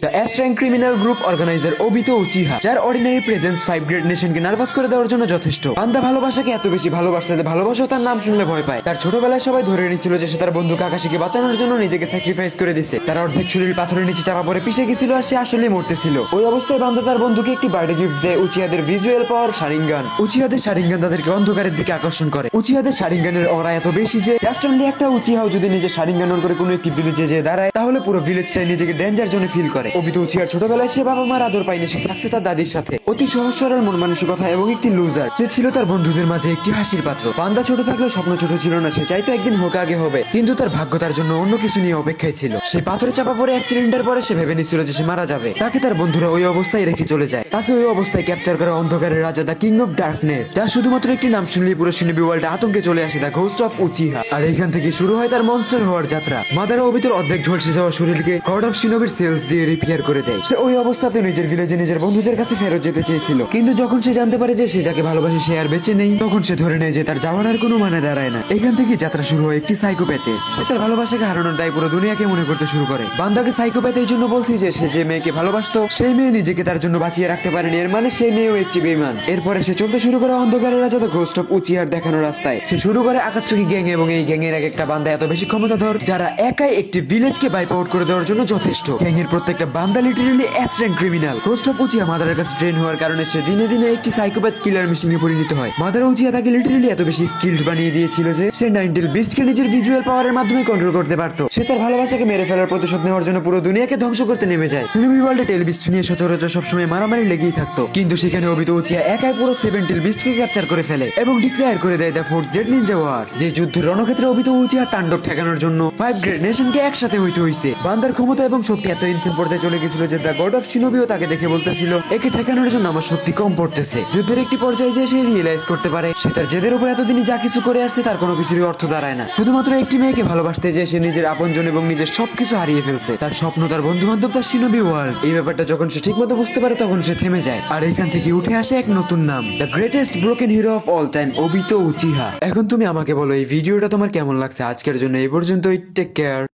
The S rank criminal group organiser Obito Uchiha, যার ordinary presence 5 grade নেশনকে nervous করে দেওয়ার জন্য যথেষ্ট। বান্দা ভালোবাসাকে এত বেশি ভালোবাসছে যে ভালোবাসাও তার নাম শুনলে ভয় পায়। তার ছোটবেলায় সবাই ধরে নিয়েছিল যে সে তার বন্ধু কাকাশিকে বাঁচানোর জন্য নিজেকে স্যাক্রিফাইস করে দিছে। তার অর্ধেক শরীর পাথরের নিচে চাপা পড়ে পিষে গেছিল আর সে আসলে মরতেছিল। ওই অবস্থায় বান্দা তার বন্ধুকে একটি বার্থডে গিফট দেয়, উচিহাদের ভিজুয়াল পাওয়ার শারিঙ্গান। উচিহাদের শারিঙ্গান তাদেরকে অন্ধকারের দিকে আকর্ষণ করে। উচিহাদের শারিঙ্গানের অরা এত বেশি যে জাস্ট অনলি একটা উচিহাও যদি নিজের শারিঙ্গান অন করে কোনো একটি ভিলেজে যেয়ে দাঁড়ায় তাহলে পুরো ভিলেজটাই নিজেকে ডেঞ্জার জোনে ফিল করে। ওবিতো উচিহার ছোটবেলায় সে বাবা মার আদর পায়নি, সে থাকছে তার দাদির সাথে। অতি সহজ সরল মন মানসিকতা এবং একটি লুজার, যে ছিল তার বন্ধুদের মাঝে একটি হাসির পাত্র। বান্দা ছোট থাকলেও স্বপ্ন ছোট ছিল না, সে চাইতো একদিন হোকাগে হবে, কিন্তু তার ভাগ্য তার জন্য অন্য কিছু নিয়ে অপেক্ষায় ছিল। সে পাথরে চাপা পড়ে অ্যাক্সিডেন্টের পরে সে ভেবে নিছিল যে সে মারা যাবে। তাকে তার বন্ধুরা ওই অবস্থায় রেখে চলে যায়। তাকে ওই অবস্থায় ক্যাপচার করে অন্ধকারের রাজা দা কিং অফ ডার্কনেস, যার শুধুমাত্র একটি নাম শুনলেই পুরো শিনোবি ওয়ার্ল্ডে আতঙ্কে চলে আসে, দা ঘোস্ট অফ উচিহা। আর এখান থেকে শুরু হয় তার মনস্টার হওয়ার যাত্রা। মাদারা ওবিতোর অর্ধেক ঝলসে যাওয়া শরীরকে গড অফ শিনোবির সেলস দিয়ে রিপেয়ার করে দেয়। সে ওই অবস্থাতে নিজের ভিলেজে নিজের বন্ধুদের কাছে ফেরত যেতে চেয়েছিল, কিন্তু যখন সে জানতে পারে যে সে যাকে ভালোবাসে সে আর বেঁচে নেই, তখন সে ধরে নেয় যে তার যাওয়ার আর কোনো মানে দাঁড়ায় না। এখান থেকে যাত্রা শুরু হয় একটি সাইকোপ্যাথের। সে তার ভালোবাসাকে হারানোর দায় পুরো দুনিয়াকে মনে করতে শুরু করে। বান্দাকে সাইকোপ্যাথ এই জন্য বলছি যে সে যে মেয়েকে ভালোবাসতো সেই মেয়ে নিজেকে তার জন্য বাঁচিয়ে রাখতে পারেনি, এর মানে সেই মেয়েও একটি বেঈমান। এরপরে সে চলতে শুরু করে অন্ধকারের রাজা দ্য ঘোস্ট অফ উচিহার দেখানো রাস্তায়। সে শুরু করে আকাতচুকি গ্যাং, এবং এই গ্যাংয়ের এক একটা বান্দা এত বেশি ক্ষমতাধর যারা একাই একটি ভিলেজকে ওয়াইপ আউট করে দেওয়ার জন্য যথেষ্ট। গ্যাংয়ের প্রত্যেকটা বান্দা literally S rank criminal. Ghost of Uchiha মাদারের কাছে ট্রেন হওয়ার কারণে সে দিনে দিনে একটি সাইকোপ্যাথ কিলার মেশিনে পরিণত হয়। মাদার উচিহা তাকে লিটারালি এত বেশি স্কিলড বানিয়ে দিয়েছিল যে সে নাইনটেল বিস্টকে নিজের ভিজুয়াল পাওয়ারের মাধ্যমে কন্ট্রোল করতে পারত। সে তার ভালোবাসাকে মেরে ফেলার প্রতিশোধ নেওয়ার জন্য পুরো দুনিয়াকে ধ্বংস করতে নেমে যায়। শিনোবি ওয়ার্ল্ডে টেল বিস্ট নিয়ে সচরাচর সবসময় মারামারি লেগেই থাকতো, কিন্তু সেখানে ওবিতো উচিহা একাই পুরো 7 টেল বিস্টকে ক্যাপচার করে ফেলে এবং ডিক্লেয়ার করে দেয় the 4th great Ninja war. যে যুদ্ধের রণক্ষেত্রে ওবিতো উচিহা তাণ্ডব ঠেকানোর জন্য 5 গ্রেট নেশনকে একসাথে হইতে হইছে। বান্দার ক্ষমতা এবং শক্তি এত ইনসেন পর্যায়ে চলে গেছিল যে দ্য গড অফ শিনোবিও তাকে দেখে বলতেছিল একে ঠেকানোর জন্য আমার শক্তি কম পড়তেছে। যুদ্ধের একটি পর্যায়ে যে সে রিয়েলাইজ করতে পারে সে তার জেদের উপর এতদিনই যা কিছু করে আসছে তার কোনো কিছুরই অর্থ দাঁড়ায় না। শুধুমাত্র একটি মেয়েকে ভালোবাসতে যে সে নিজের আপনজন এবং নিজের সবকিছু হারিয়ে ফেলছে, তার স্বপ্ন, তার বন্ধু বান্ধব, তার শিনোবি ওয়ার্ল্ড। এই ব্যাপারটা যখন সে ঠিক মতো বুঝতে পারে তখন সে থেমে যায়, আর এখান থেকে উঠে আসে এক নতুন নাম, the greatest broken hero of all time, Obito Uchiha. এখন তুমি আমাকে বলো এই ভিডিওটা তোমার কেমন লাগছে? আজকের জন্য এই পর্যন্তই। Take care.